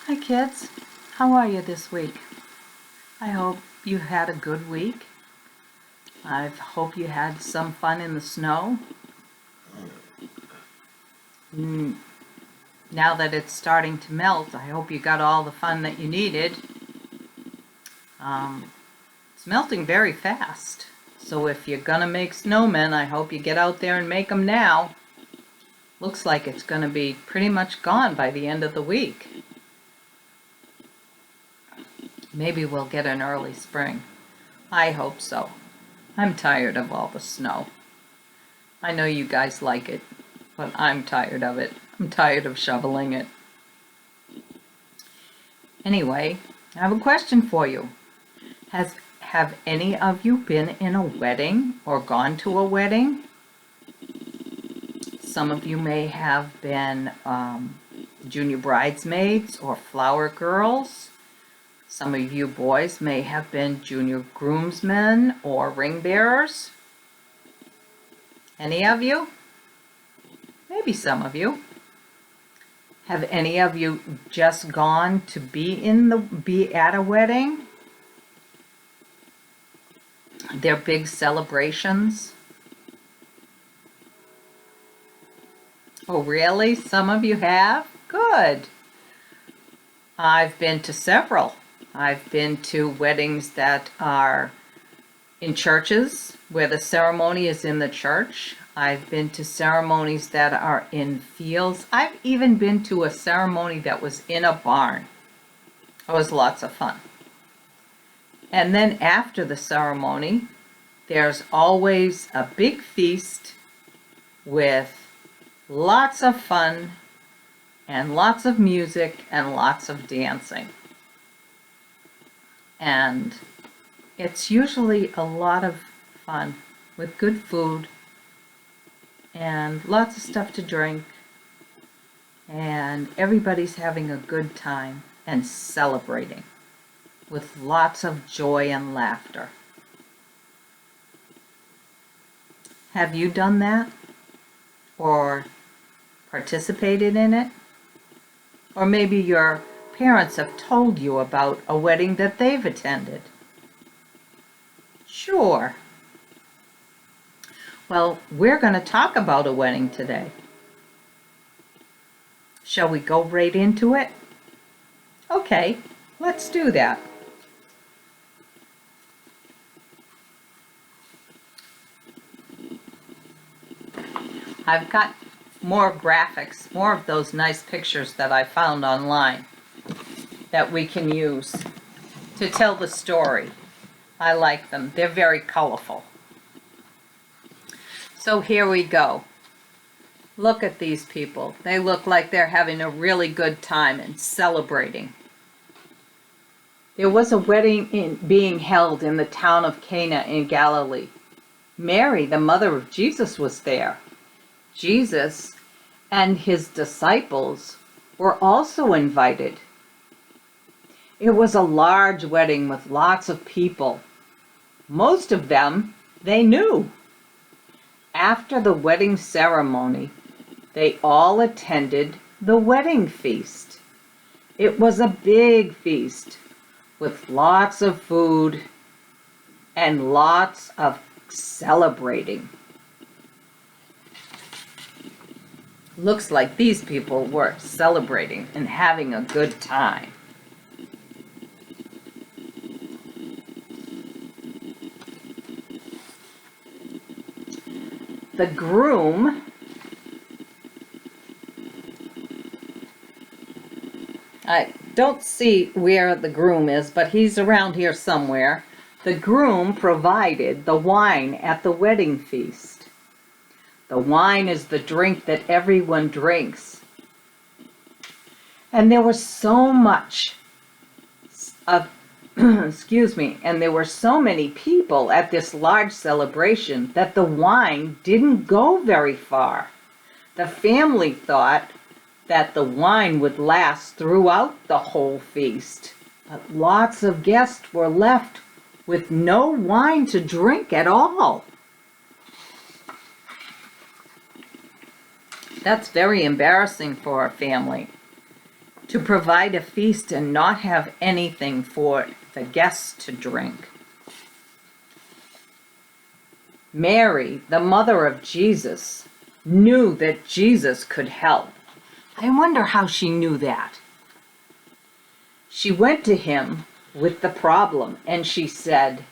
Hi kids, how are you this week? I hope you had a good week. I hope you had some fun in the snow. Now that it's starting to melt, I hope you got all the fun that you needed. It's melting very fast, so if you're gonna make snowmen, I hope you get out there and make them now. Looks like it's gonna be pretty much gone by the end of the week. Maybe we'll get an early spring. I hope so. I'm tired of all the snow. I know you guys like it, but I'm tired of it. I'm tired of shoveling it. Anyway, I have a question for you. Have any of you been in a wedding or gone to a wedding? Some of you may have been junior bridesmaids or flower girls. Some of you boys may have been junior groomsmen or ring bearers. Any of you? Maybe some of you. Have any of you just gone to be at a wedding? They're big celebrations. Oh, really? Some of you have? Good. I've been to several. I've been to weddings that are in churches where the ceremony is in the church. I've been to ceremonies that are in fields. I've even been to a ceremony that was in a barn. It was lots of fun. And then after the ceremony, there's always a big feast with lots of fun and lots of music and lots of dancing. And it's usually a lot of fun with good food and lots of stuff to drink, and everybody's having a good time and celebrating with lots of joy and laughter. Have you done that or participated in it? Or maybe your parents have told you about a wedding that they've attended. Sure. Well, we're going to talk about a wedding today. Shall we go right into it? Okay, let's do that. I've got more graphics, more of those nice pictures that I found online that we can use to tell the story. I like them. They're very colorful. So here we go. Look at these people. They look like they're having a really good time and celebrating. There was a wedding being held in the town of Cana in Galilee. Mary, the mother of Jesus, was there. Jesus and his disciples were also invited. It was a large wedding with lots of people. Most of them they knew. After the wedding ceremony, they all attended the wedding feast. It was a big feast with lots of food and lots of celebrating. Looks like these people were celebrating and having a good time. The groom I don't see where the groom is, but he's around here somewhere. The groom provided the wine at the wedding feast. The wine is the drink that everyone drinks. And there was so much of and there were so many people at this large celebration that the wine didn't go very far. The family thought that the wine would last throughout the whole feast, but lots of guests were left with no wine to drink at all. That's very embarrassing for a family. to provide a feast and not have anything for the guests to drink. Mary, the mother of Jesus, knew that Jesus could help. I wonder how she knew that. She went to him with the problem and she said,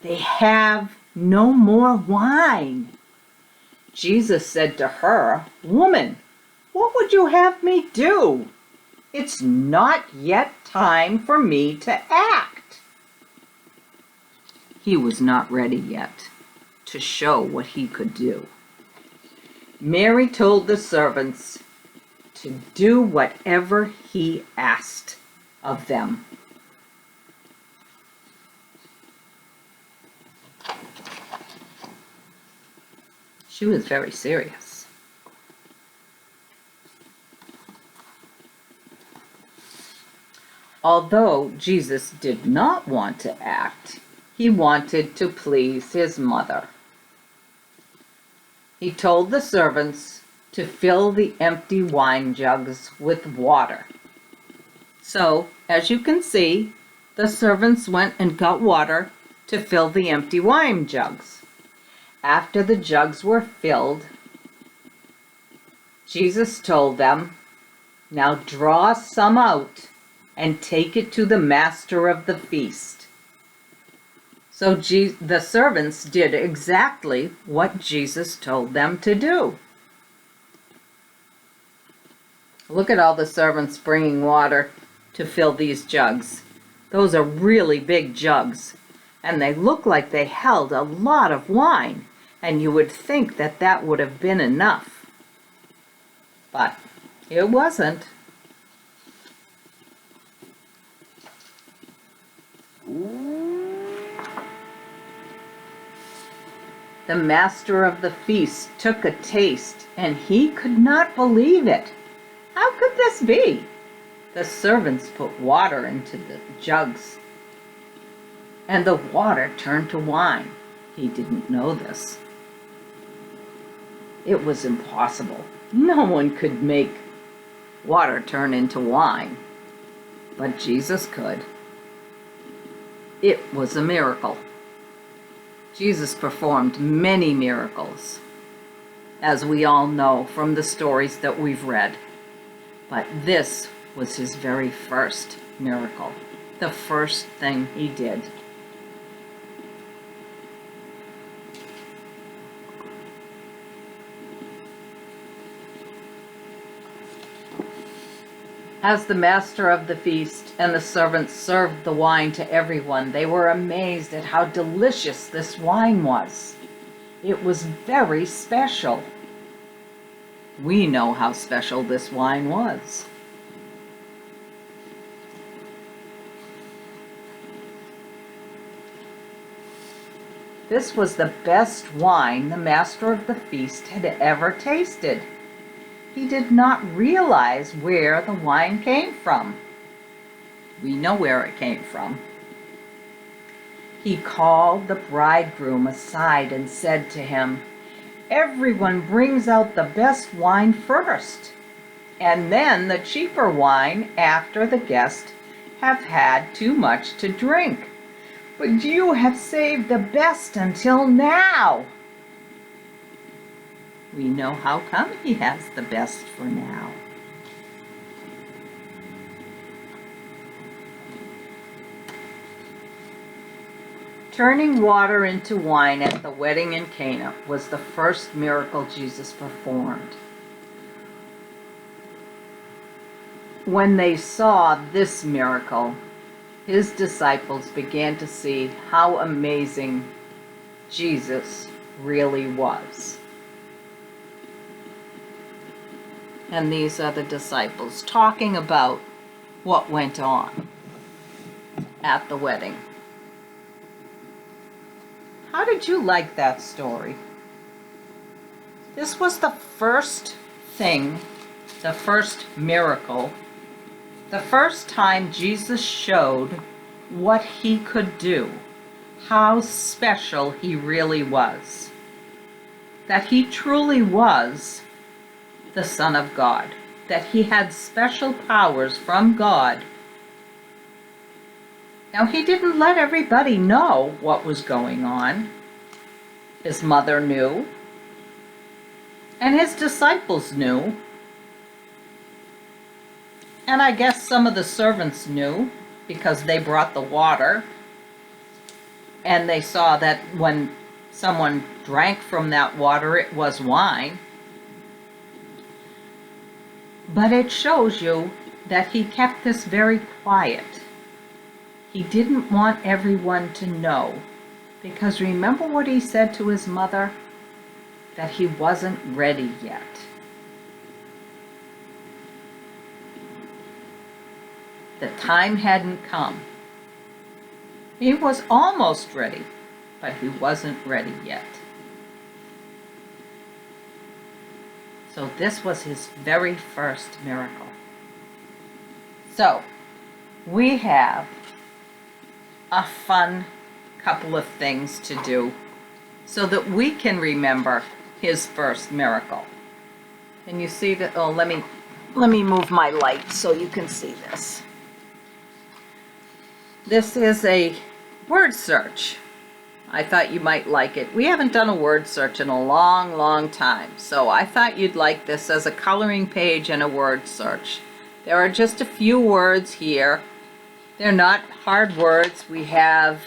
"They have no more wine." Jesus said to her, "Woman, what would you have me do? It's not yet time for me to act." He was not ready yet to show what he could do. Mary told the servants to do whatever he asked of them. She was very serious. Although Jesus did not want to act, he wanted to please his mother. He told the servants to fill the empty wine jugs with water. So, as you can see, the servants went and got water to fill the empty wine jugs. After the jugs were filled, Jesus told them, "Now draw some out and take it to the master of the feast." So the servants did exactly what Jesus told them to do. Look at all the servants bringing water to fill these jugs. Those are really big jugs, and they look like they held a lot of wine, and you would think that that would have been enough. But it wasn't. The master of the feast took a taste, and he could not believe it. How could this be? The servants put water into the jugs, and the water turned to wine. He didn't know this. It was impossible. No one could make water turn into wine, but Jesus could. It was a miracle. Jesus performed many miracles, as we all know from the stories that we've read. But this was his very first miracle, the first thing he did. As the master of the feast and the servants served the wine to everyone, they were amazed at how delicious this wine was. It was very special. We know how special this wine was. This was the best wine the master of the feast had ever tasted. He did not realize where the wine came from. We know where it came from. He called the bridegroom aside and said to him, "Everyone brings out the best wine first, and then the cheaper wine after the guests have had too much to drink. But you have saved the best until now." We know how come he has the best for now. Turning water into wine at the wedding in Cana was the first miracle Jesus performed. When they saw this miracle, his disciples began to see how amazing Jesus really was. And these are the disciples talking about what went on at the wedding. How did you like that story? This was the first thing, the first miracle, the first time Jesus showed what he could do, how special he really was, that he truly was the Son of God. that he had special powers from God. Now, he didn't let everybody know what was going on. His mother knew, and his disciples knew, and I guess some of the servants knew because they brought the water, and they saw that when someone drank from that water, it was wine. But it shows you that he kept this very quiet. He didn't want everyone to know, because remember what he said to his mother? That he wasn't ready yet. The time hadn't come. He was almost ready, but he wasn't ready yet. So this was his very first miracle. So we have a fun couple of things to do so that we can remember his first miracle. And you see that, oh, let me move my light so you can see this. This is a word search. I thought you might like it. We haven't done a word search in a long, long time, so I thought you'd like this as a coloring page and a word search. There are just a few words here. They're not hard words. We have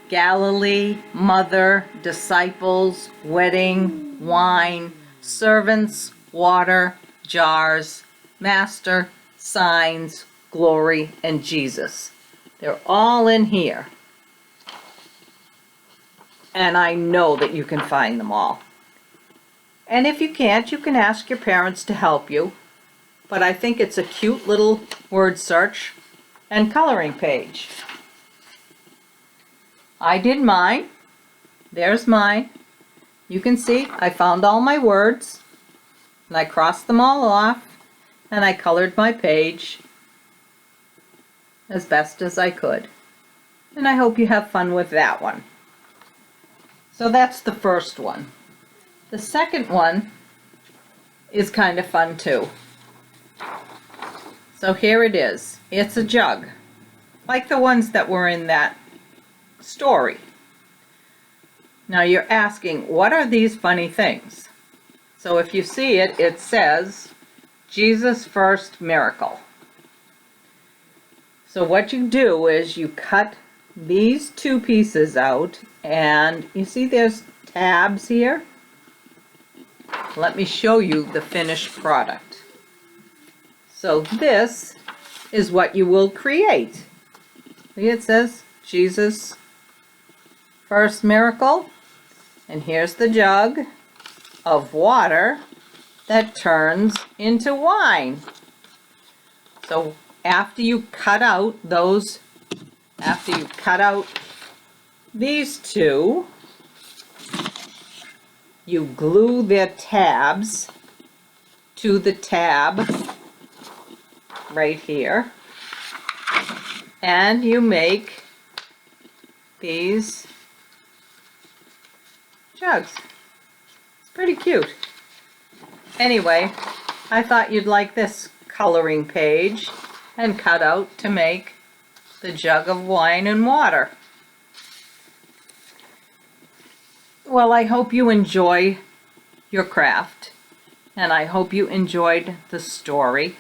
Galilee, mother, disciples, wedding, wine, servants, water, jars, master, signs, glory, and Jesus. They're all in here. And I know that you can find them all. And if you can't, you can ask your parents to help you. But I think it's a cute little word search and coloring page. I did mine. There's mine. You can see I found all my words, and I crossed them all off, and I colored my page as best as I could. And I hope you have fun with that one. So that's the first one. The second one is kind of fun too. So here it is. It's a jug, like the ones that were in that story. Now you're asking, what are these funny things? So if you see it, it says, Jesus' first miracle. So what you do is you cut these two pieces out, and you see there's tabs here. Let me show you the finished product. So this is what you will create. See, it says Jesus' first miracle, and here's the jug of water that turns into wine. So after you cut out these two, you glue their tabs to the tab right here, and you make these jugs. It's pretty cute. Anyway, I thought you'd like this coloring page and cut out to make the jug of wine and water. Well, I hope you enjoy your craft, and I hope you enjoyed the story.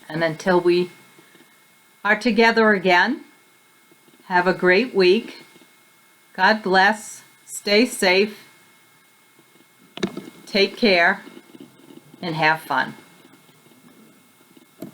And until we are together again, have a great week. God bless. Stay safe. Take care and have fun.